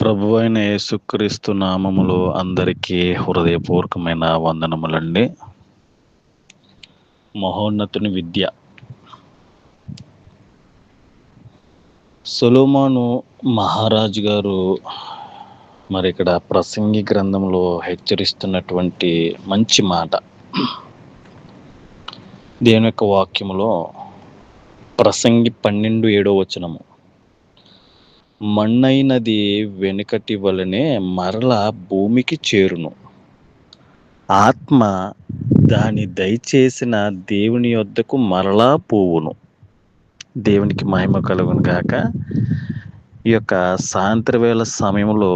ప్రభువైన యేసుక్రీస్తు నామములో అందరికీ హృదయపూర్వకమైన వందనములండి. మహోన్నతుని విద్య. సొలొమోను మహారాజు గారు మరి ఇక్కడ ప్రసంగి గ్రంథంలో హెచ్చరిస్తున్నటువంటి మంచి మాట. దేవుని యొక్క వాక్యములో ప్రసంగి 12:7 మన్నైనది వెనుకటి వలనే మరల భూమికి చేరును, ఆత్మ దాని దయచేసిన దేవుని యొద్దకు మరలా పోవును. దేవునికి మహిమ కలుగును గాక. ఈ యొక్క సాయంత్రవేళ సమయంలో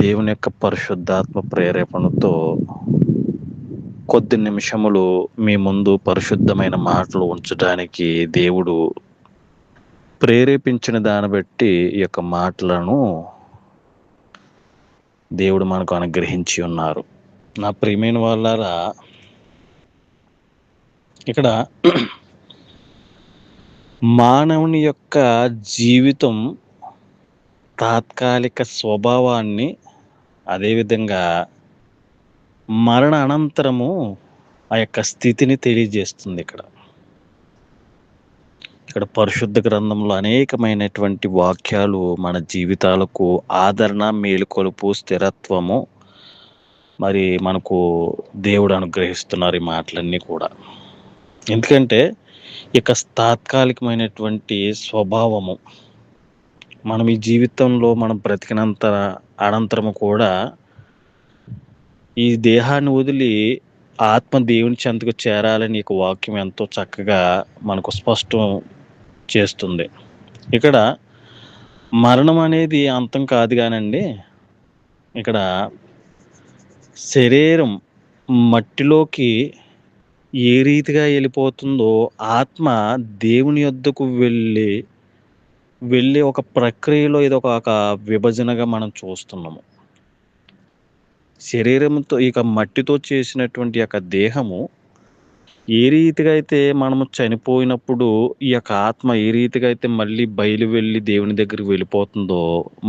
దేవుని యొక్క పరిశుద్ధాత్మ ప్రేరేపణతో కొద్ది నిమిషములు మీ ముందు పరిశుద్ధమైన మాటలు ఉంచడానికి దేవుడు ప్రేరేపించిన దాన్ని బట్టి ఈ యొక్క మాటలను దేవుడు మనకు అనుగ్రహించి ఉన్నారు. నా ప్రియమైన వాళ్ళారా, ఇక్కడ మానవుని యొక్క జీవితం తాత్కాలిక స్వభావాన్ని, అదేవిధంగా మరణ అనంతరము ఆ యొక్క స్థితిని తెలియజేస్తుంది. ఇక్కడ పరిశుద్ధ గ్రంథంలో అనేకమైనటువంటి వాక్యాలు మన జీవితాలకు ఆదరణ, మేలుకొలుపు, స్థిరత్వము మరి మనకు దేవుడు అనుగ్రహిస్తున్నారు ఈ మాటలన్నీ కూడా. ఎందుకంటే ఇక తాత్కాలికమైనటువంటి స్వభావము మనం ఈ జీవితంలో మనం బ్రతికినంత అనంతరము కూడా ఈ దేహాన్ని వదిలి ఆత్మ దేవుని చెంతకు చేరాలని ఈ వాక్యం ఎంతో చక్కగా మనకు స్పష్టం చేస్తుంది. ఇక్కడ మరణం అనేది అంతం కాదు కానండి, ఇక్కడ శరీరం మట్టిలోకి ఏ రీతిగా వెళ్ళిపోతుందో ఆత్మ దేవుని యొద్దకు వెళ్ళే ఒక ప్రక్రియలో ఇది ఒక విభజనగా మనం చూస్తున్నాము. శరీరంతో ఇక మట్టితో చేసినటువంటి యొక్క దేహము ఏ రీతిగా అయితే మనము చనిపోయినప్పుడు ఈ యొక్క ఆత్మ ఏ రీతిగా అయితే మళ్ళీ వెళ్ళి దేవుని దగ్గరికి వెళ్ళిపోతుందో,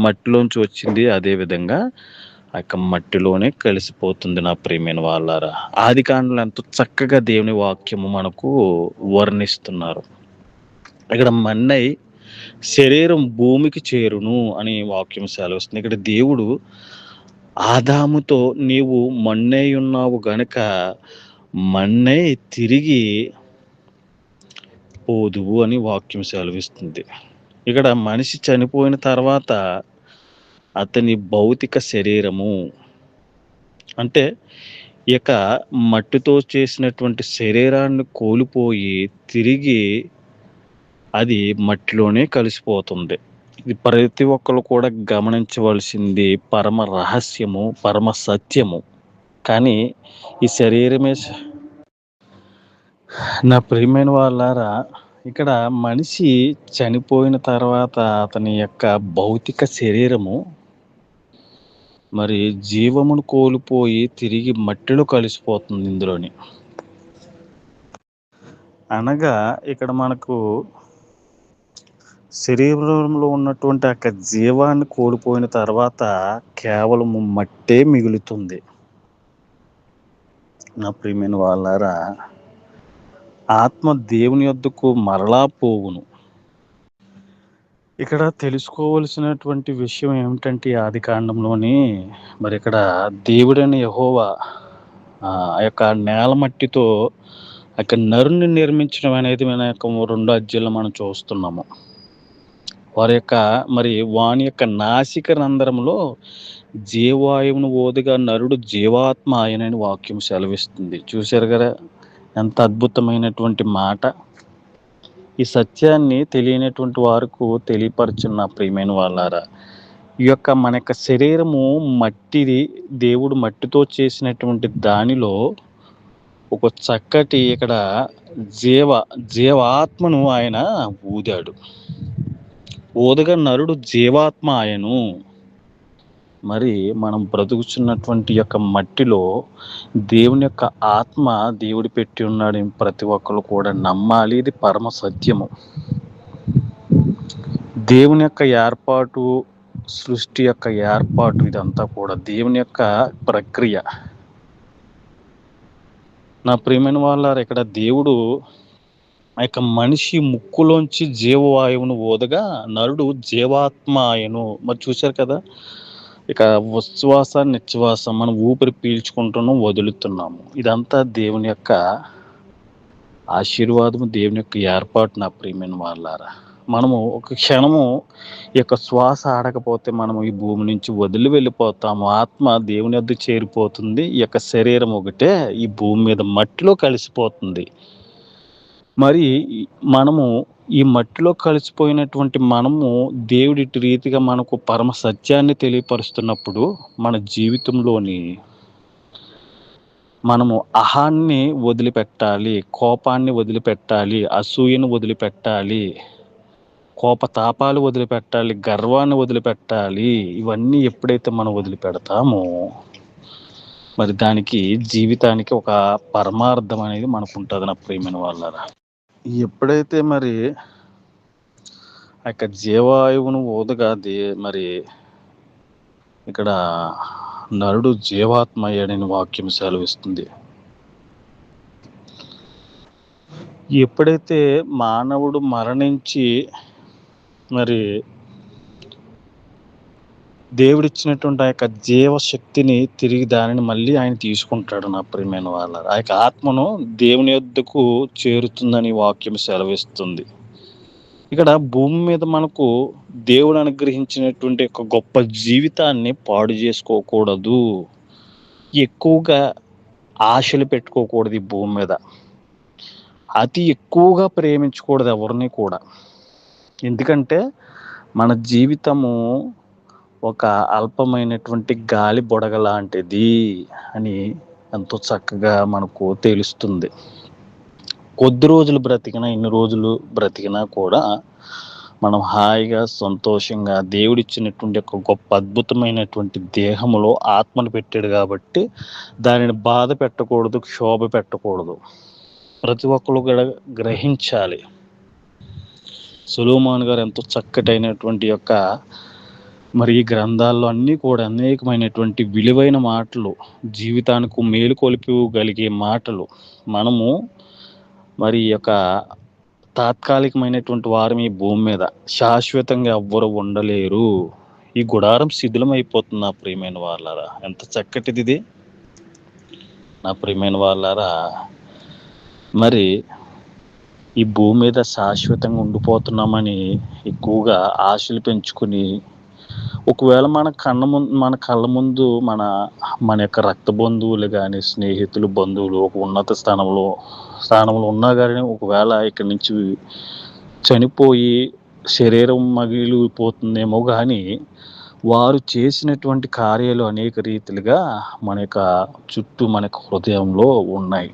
మట్టిలోంచి వచ్చింది అదే విధంగా ఆ యొక్క మట్టిలోనే కలిసిపోతుంది. నా ప్రియమైన వాళ్ళారా, ఆది కాండంలో ఎంతో చక్కగా దేవుని వాక్యము మనకు వర్ణిస్తున్నారు. ఇక్కడ మన్నై శరీరం భూమికి చేరును అని వాక్యం సెలవుస్తుంది. ఇక్కడ దేవుడు ఆదాముతో నీవు మన్నై ఉన్నావు గనక మన్నై తిరిగి పోదువు అని వాక్యం సెలవిస్తుంది. ఇక్కడ మనిషి చనిపోయిన తర్వాత అతని భౌతిక శరీరము అంటే ఇక మట్టితో చేసినటువంటి శరీరాన్ని కోల్పోయి తిరిగి అది మట్టిలోనే కలిసిపోతుంది. ఇది ప్రతి ఒక్కరు కూడా గమనించవలసింది పరమ రహస్యము, పరమ సత్యము. కానీ ఈ శరీరమే నా ప్రియమైన వాళ్ళారా, ఇక్కడ మనిషి చనిపోయిన తర్వాత అతని యొక్క భౌతిక శరీరము మరి జీవమును కోల్పోయి తిరిగి మట్టిలో కలిసిపోతుంది. ఇందులోని అనగా ఇక్కడ మనకు శరీరంలో ఉన్నటువంటి ఆ జీవాన్ని కోల్పోయిన తర్వాత కేవలం మట్టే మిగులుతుంది. నా ప్రియమైన వాళ్ళారా, ఆత్మ దేవుని యొద్దకు మరలా పోవును. ఇక్కడ తెలుసుకోవలసినటువంటి విషయం ఏమిటంటే ఆది కాండంలోని మరి ఇక్కడ దేవుడైన యెహోవా ఆ యొక్క నేల మట్టితో నరుని నిర్మించడం అనేది మన యొక్క 2 అధ్యాయంలో మనం చూస్తున్నాము. వారి యొక్క మరి వాని యొక్క నాసిక రంధ్రంలో జీవాయువును ఓదుగా నరుడు జీవాత్మ ఆయనని వాక్యం సెలవిస్తుంది. చూశారు కదా ఎంత అద్భుతమైనటువంటి మాట. ఈ సత్యాన్ని తెలియనటువంటి వారికి తెలియపరచున్న ప్రియమైన వాళ్ళారా, ఈ యొక్క మన యొక్క శరీరము మట్టిది, దేవుడు మట్టితో చేసినటువంటి దానిలో ఒక చక్కటి ఇక్కడ జీవాత్మను ఆయన ఊదాడు. ఓదగా నరుడు జీవాత్మ ఆయను. మరి మనం బ్రతుకుచున్నటువంటి యొక్క మట్టిలో దేవుని యొక్క ఆత్మ దేవుడు పెట్టి ఉన్నాడు. ప్రతి ఒక్కరు కూడా నమ్మాలి. ఇది పరమ సత్యము. దేవుని యొక్క ఏర్పాటు సృష్టి యొక్క ఏర్పాటు ఇదంతా కూడా దేవుని యొక్క ప్రక్రియ. నా ప్రియమైన వాళ్ళారా, ఇక్కడ దేవుడు ఆ యొక్క మనిషి ముక్కులోంచి జీవవాయువును ఊదగా నరుడు జీవాత్మ ఆయను. మరి చూశారు కదా, ఇక ఉచ్ఛ్వాస నిశ్వాస మనం ఊపిరి పీల్చుకుంటున్నాం, వదులుతున్నాము. ఇదంతా దేవుని యొక్క ఆశీర్వాదము, దేవుని యొక్క ఏర్పాటు. నా ప్రియమైన వాళ్ళారా, మనము ఒక క్షణము ఈ యొక్క శ్వాస ఆడకపోతే మనము ఈ భూమి నుంచి వదిలి వెళ్ళిపోతాము. ఆత్మ దేవుని వద్దకు చేరిపోతుంది. ఈ యొక్క శరీరం ఒకటే ఈ భూమి మీద మట్టిలో కలిసిపోతుంది. మరి మనము ఈ మట్టిలో కలిసిపోయినటువంటి మనము దేవుడి రీతిగా మనకు పరమ సత్యాన్ని తెలియపరుస్తున్నప్పుడు మన జీవితంలోని మనము అహాన్ని వదిలిపెట్టాలి, కోపాన్ని వదిలిపెట్టాలి, అసూయను వదిలిపెట్టాలి, కోపతాపాలు వదిలిపెట్టాలి, గర్వాన్ని వదిలిపెట్టాలి. ఇవన్నీ ఎప్పుడైతే మనం వదిలిపెడతామో మరి దానికి జీవితానికి ఒక పరమార్థం అనేది మనకు ఉంటుంది. నా ప్రియమైన వాళ్ళారా, ఎప్పుడైతే మరి ఆ యొక్క జీవాయువును ఊదగా మరి ఇక్కడ నరుడు జీవాత్మ అయ్యాడని వాక్యం సెలవిస్తుంది. ఎప్పుడైతే మానవుడు మరణించి మరి దేవుడిచ్చినటువంటి ఆ యొక్క జీవశక్తిని తిరిగి దానిని మళ్ళీ ఆయన తీసుకుంటాడు. నా ప్రియమైన వాళ్ళ ఆ యొక్క ఆత్మను దేవుని యొద్దకు చేరుతుందని వాక్యం సెలవిస్తుంది. ఇక్కడ భూమి మీద మనకు దేవుడు అనుగ్రహించినటువంటి ఒక గొప్ప జీవితాన్ని పాడు చేసుకోకూడదు, ఎక్కువగా ఆశలు పెట్టుకోకూడదు. ఈ భూమి మీద అతి ఎక్కువగా ప్రేమించకూడదు ఎవరిని కూడా. ఎందుకంటే మన జీవితము ఒక అల్పమైనటువంటి గాలి బొడగ లాంటిది అని ఎంతో చక్కగా మనకు తెలుస్తుంది. కొద్ది రోజులు బ్రతికినా, ఎన్ని రోజులు బ్రతికినా కూడా మనం హాయిగా సంతోషంగా దేవుడిచ్చినటువంటి ఒక గొప్ప అద్భుతమైనటువంటి దేహములో ఆత్మను పెట్టాడు కాబట్టి దానిని బాధ పెట్టకూడదు, క్షోభ పెట్టకూడదు. ప్రతి ఒక్కరు కూడా గ్రహించాలి. సొలొమోను గారు ఎంతో చక్కటైనటువంటి యొక్క మరి ఈ గ్రంథాల్లో అన్నీ కూడా అనేకమైనటువంటి విలువైన మాటలు, జీవితానికి మేలు కొలిపగలిగే మాటలు. మనము మరి యొక్క తాత్కాలికమైనటువంటి వారం ఈ భూమి మీద, శాశ్వతంగా ఎవ్వరు ఉండలేరు. ఈ గుడారం శిథిలం అయిపోతుంది. నా ప్రియమైన వాళ్ళారా, ఎంత చక్కటిది ఇది. నా ప్రియమైన వాళ్ళారా, మరి ఈ భూమి మీద శాశ్వతంగా ఉండిపోతున్నామని ఎక్కువగా ఆశలు పెంచుకుని ఒకవేళ మన కళ్ళ ముందు మన యొక్క రక్త బంధువులు కానీ, స్నేహితులు, బంధువులు ఒక ఉన్నత స్థానంలో ఉన్నా కానీ ఒకవేళ ఇక్కడి నుంచి చనిపోయి శరీరం మగిలిపోతుందేమో కానీ వారు చేసినటువంటి కార్యాలు అనేక రీతిలుగా మన యొక్క చుట్టూ మన హృదయంలో ఉన్నాయి.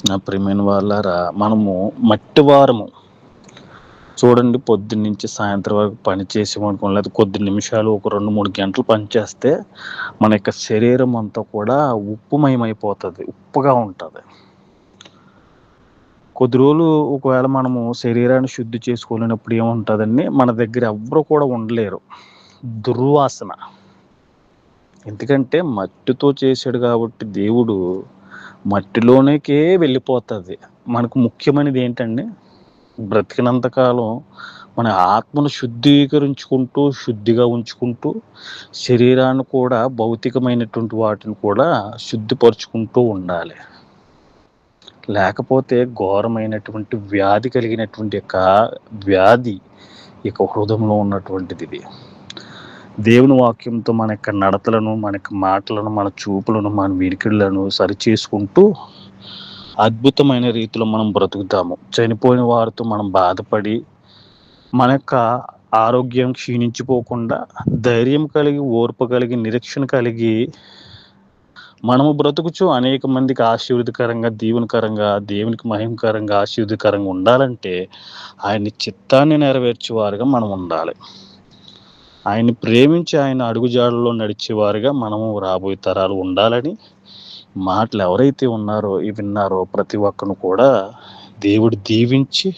నా ప్రియమైన వాళ్ళారా, మనము మట్టివారము. చూడండి, పొద్దున్న నుంచి సాయంత్రం వరకు పని చేసామనుకోండి, లేదా కొద్ది నిమిషాలు ఒక 2-3 గంటలు పనిచేస్తే మన యొక్క శరీరం అంతా కూడా ఉప్పుమయమైపోతుంది, ఉప్పుగా ఉంటుంది. కొద్ది రోజులు ఒకవేళ మనము శరీరాన్ని శుద్ధి చేసుకోలేనప్పుడు ఏముంటుందండి, మన దగ్గర ఎవ్వరు కూడా ఉండలేరు, దుర్వాసన. ఎందుకంటే మట్టితో చేశాడు కాబట్టి దేవుడు మట్టిలోనికే వెళ్ళిపోతుంది. మనకు ముఖ్యమైనది ఏంటండి, బ్రతికినంతకాలం మన ఆత్మను శుద్ధీకరించుకుంటూ, శుద్ధిగా ఉంచుకుంటూ, శరీరాన్ని కూడా భౌతికమైనటువంటి వాటిని కూడా శుద్ధిపరుచుకుంటూ ఉండాలి. లేకపోతే ఘోరమైనటువంటి వ్యాధి కలిగినటువంటి యొక్క వ్యాధి ఇక హృదయంలో ఉన్నటువంటిది ఇది. దేవుని వాక్యంతో మన యొక్క నడతలను, మన యొక్క మాటలను, మన చూపులను, మన వినికిడులను సరిచేసుకుంటూ అద్భుతమైన రీతిలో మనం బ్రతుకుతాము. చనిపోయిన వారితో మనం బాధపడి మన యొక్క ఆరోగ్యం క్షీణించిపోకుండా ధైర్యం కలిగి, ఓర్పు కలిగి, నిరీక్షణ కలిగి మనము బ్రతుకుచు అనేక మందికి ఆశీర్వదకరంగా, దీవెనకరంగా, దేవునికి మహిమకరంగా, ఆశీర్వదకరంగా ఉండాలంటే ఆయన చిత్తాన్ని నెరవేర్చేవారుగా మనం ఉండాలి. ఆయన్ని ప్రేమించి ఆయన అడుగుజాడల్లో నడిచేవారుగా మనము రాబోయే తరాలు ఉండాలని మాటలు ఎవరైతే విన్నారో ప్రతి ఒక్కరు కూడా దేవుడు దీవించి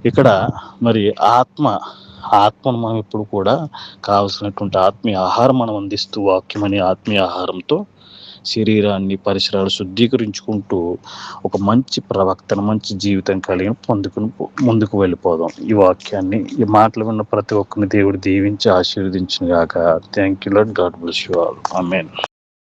ఇక్కడ మరి ఆత్మ ఆత్మను మనం ఎప్పుడు కూడా కావలసినటువంటి ఆత్మీయ ఆహారం మనం అందిస్తూ, వాక్యం అనే ఆత్మీయ ఆహారంతో శరీరాన్ని, పరిసరాలు శుద్ధీకరించుకుంటూ ఒక మంచి ప్రవక్తన, మంచి జీవితం కలిగి ముందుకు వెళ్ళిపోదాం. ఈ వాక్యాన్ని, ఈ మాటలు విన్న ప్రతి ఒక్కరిని దేవుడు దీవించి ఆశీర్వదించును గాక. Thank you lord. God bless you all. Amen.